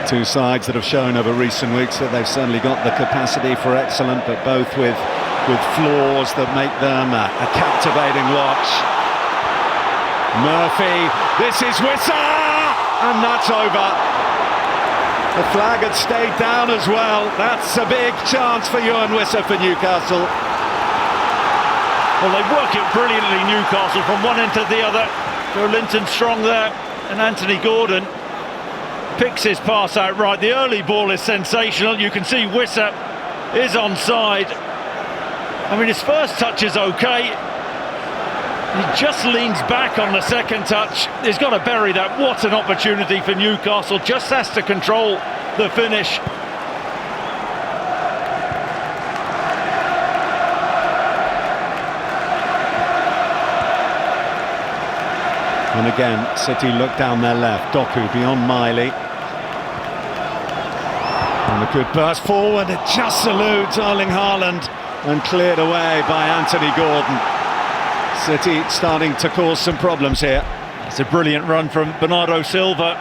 Two sides that have shown over recent weeks that they've certainly got the capacity for excellent, but both with flaws that make them a captivating watch. Murphy, this is Wissa, and that's over. The flag had stayed down as well. That's a big chance for Ewan Wissa for Newcastle. Well, they work it brilliantly, Newcastle, from one end to the other. Joe Linton strong there, and Anthony Gordon picks his pass out right. The early ball is sensational. You can see Wissa is onside. I mean, his first touch is okay. He just leans back on the second touch. He's got to bury that. What an opportunity for Newcastle. Just has to control the finish. And again, City look down their left. Doku beyond Miley. And a good burst forward. It just eludes Erling Haaland and cleared away by Anthony Gordon. City starting to cause some problems here. It's a brilliant run from Bernardo Silva.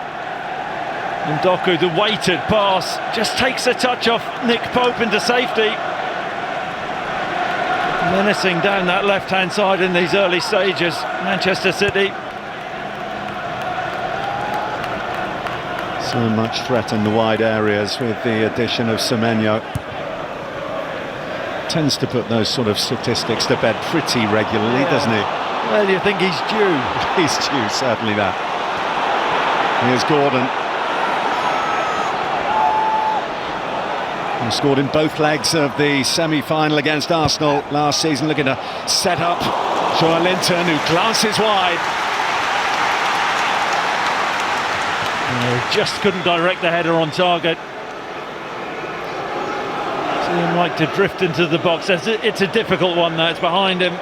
And Doku, the weighted pass, just takes a touch off Nick Pope into safety. Menacing down that left-hand side in these early stages, Manchester City. So much threat in the wide areas with the addition of Semenyo. Tends to put those sort of statistics to bed pretty regularly, doesn't he? Well, you think he's due. He's due, certainly that. Here's Gordon. He scored in both legs of the semi-final against Arsenal last season, looking to set up Joe Linton, who glances wide. Just couldn't direct the header on target. So he might to drift into the box. It's a difficult one now, it's behind him.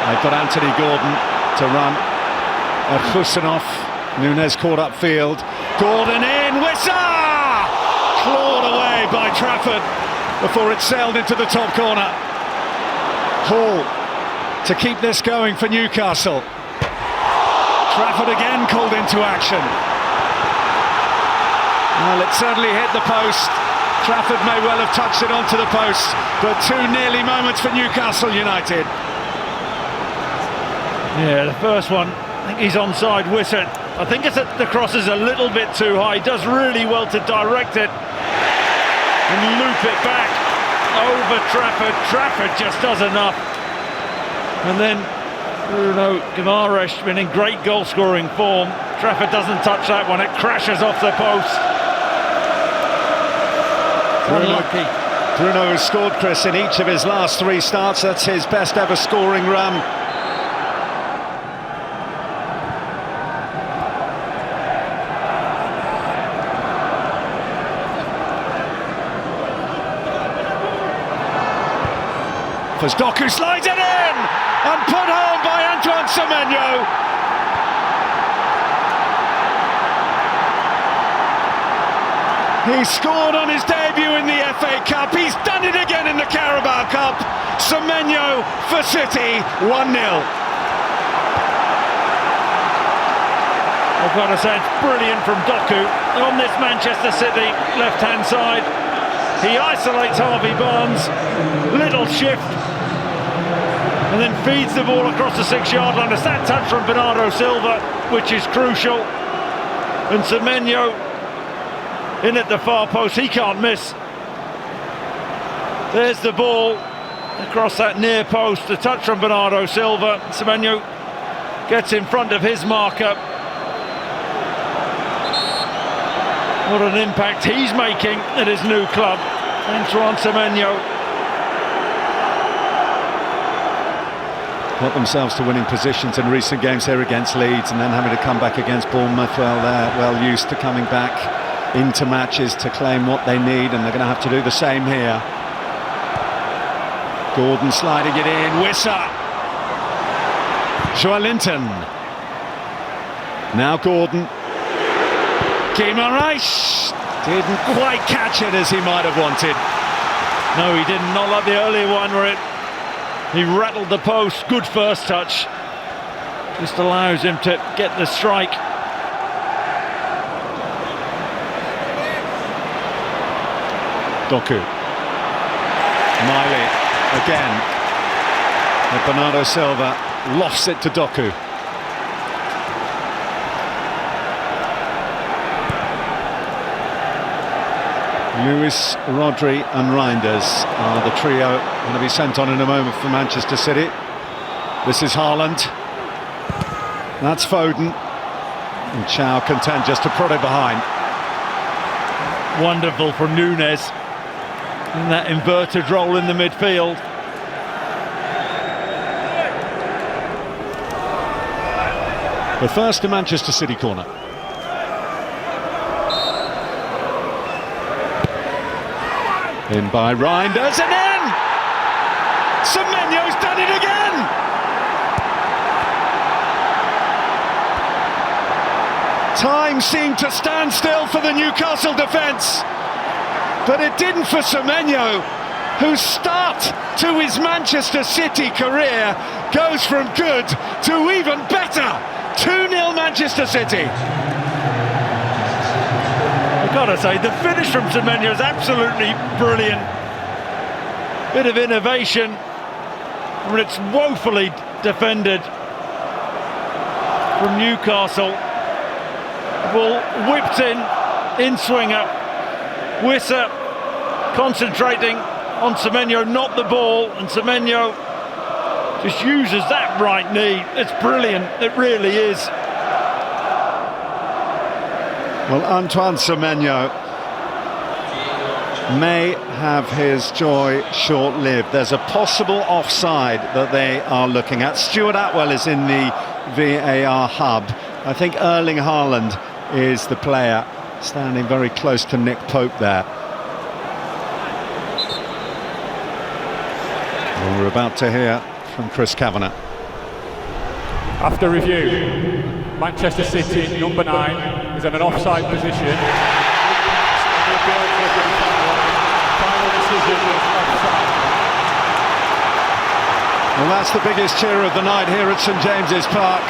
They've got Anthony Gordon to run at Husanov. Nunes caught upfield. Gordon in, Wissa! Clawed away by Trafford before it sailed into the top corner. Hall to keep this going for Newcastle. Trafford again called into action. Well, it certainly hit the post. Trafford may well have touched it onto the post, but two nearly moments for Newcastle United. Yeah, the first one, I think he's onside, Wissa. I think the cross is a little bit too high. He does really well to direct it and loop it back over Trafford. Trafford just does enough. And then Bruno Guimaraes been in great goal-scoring form. Trafford doesn't touch that one, it crashes off the post. Unlucky. Bruno has scored, Chris, in each of his last three starts. That's his best ever scoring run. As Doku slides it in and put home by Antoine Semenyo. He scored on his debut in the FA Cup. He's done it again in the Carabao Cup. Semenyo for City, 1-0. I've got to say, it's brilliant from Doku on this Manchester City left-hand side. He isolates Harvey Barnes, little shift, and then feeds the ball across the 6-yard line. It's that touch from Bernardo Silva, which is crucial. And Semenyo in at the far post, he can't miss. There's the ball across that near post, the touch from Bernardo Silva. Semenyo gets in front of his marker. What an impact he's making at his new club, Antoine Semenyo. Got themselves to winning positions in recent games here against Leeds, and then having to come back against Bournemouth. Well, they're well used to coming back into matches to claim what they need, and they're going to have to do the same here. Gordon sliding it in, Wissa. Joe Linton. Now Gordon. Guimaraes didn't quite catch it as he might have wanted. No, he didn't, not like the earlier one where he rattled the post. Good first touch. just allows him to get the strike. Doku. Miley again. And Bernardo Silva lofts it to Doku. Lewis, Rodri and Reinders are the trio going to be sent on in a moment for Manchester City. This is Haaland. That's Foden. And Chow content just to put it behind. Wonderful from Nunez in that inverted role in the midfield. The first to Manchester City corner. In by Reinders and in! Semenyo's done it again! Time seemed to stand still for the Newcastle defence, but it didn't for Semenyo, whose start to his Manchester City career goes from good to even better. 2-0 Manchester City. I've got to say, the finish from Semenyo is absolutely brilliant. Bit of innovation, but it's woefully defended from Newcastle. Ball whipped in swinger. Wissa concentrating on Semenyo, not the ball, and Semenyo just uses that right knee. It's brilliant, it really is. Well, Antoine Semenyo may have his joy short-lived. There's a possible offside that they are looking at. Stuart Atwell is in the VAR hub. I think Erling Haaland is the player standing very close to Nick Pope there. And we're about to hear from Chris Kavanagh. After review, Manchester City, number 9, is in an offside position. Final decision is offside. Well, that's the biggest cheer of the night here at St James's Park.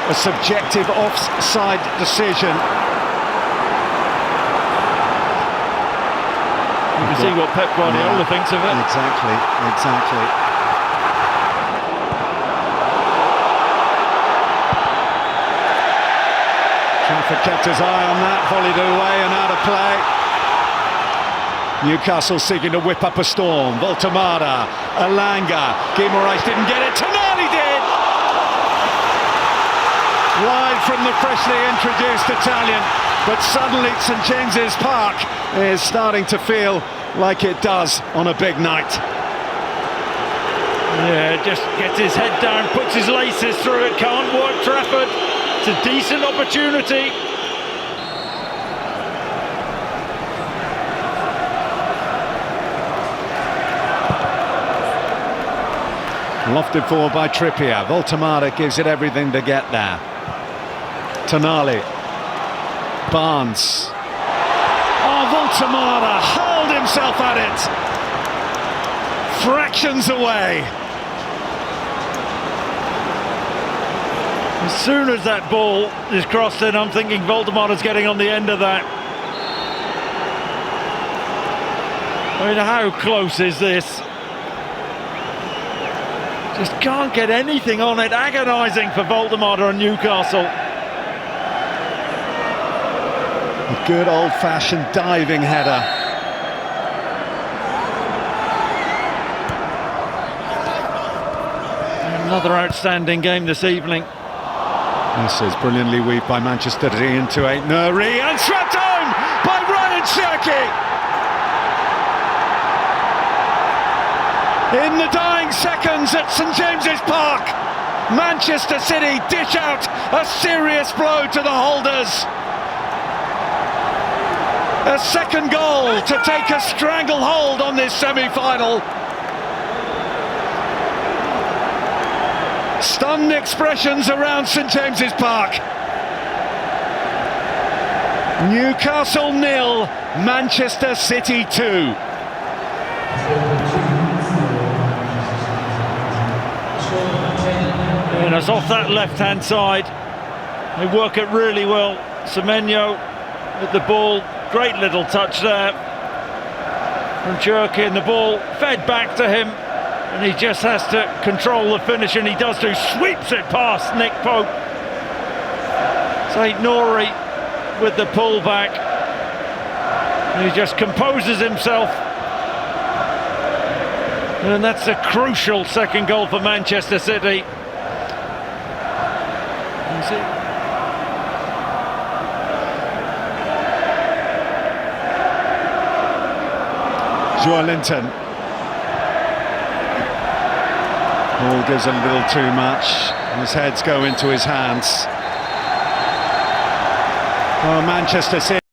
A subjective offside decision. You can see what Pep Guardiola thinks of it. Exactly. Trafford kept his eye on that, volleyed it away and out of play. Newcastle seeking to whip up a storm. Voltemada, Elanga, Guimaraes didn't get it, Tonali did! Wide from the freshly introduced Italian, but suddenly St James's Park is starting to feel like it does on a big night. Yeah, just gets his head down, puts his laces through it, can't work Trafford. It's a decent opportunity. Lofted forward by Trippier. Voltemada gives it everything to get there. Tonali. Barnes. Oh, Voltemada hurled himself at it. Fractions away. As soon as that ball is crossed in, I'm thinking Voltemada's getting on the end of that. I mean, how close is this? Just can't get anything on it. Agonising for Voltemada and Newcastle. A good old-fashioned diving header. Another outstanding game this evening. This is brilliantly weaved by Manchester City into a Nuri and swept home by Ryan Cherki. In the dying seconds at St James's Park, Manchester City dish out a serious blow to the holders. A second goal to take a stranglehold on this semi-final. Stunned expressions around St James's Park. Newcastle 0, Manchester City 2. And it's off that left-hand side. They work it really well. Semenyo with the ball, great little touch there from Jerky, and the ball fed back to him, and he just has to control the finish, and he does do, sweeps it past Nick Pope. St. Nori with the pullback, and he just composes himself, and that's a crucial second goal for Manchester City. Joelinton. Ball gives a little too much, and his heads go into his hands. Oh, Manchester City.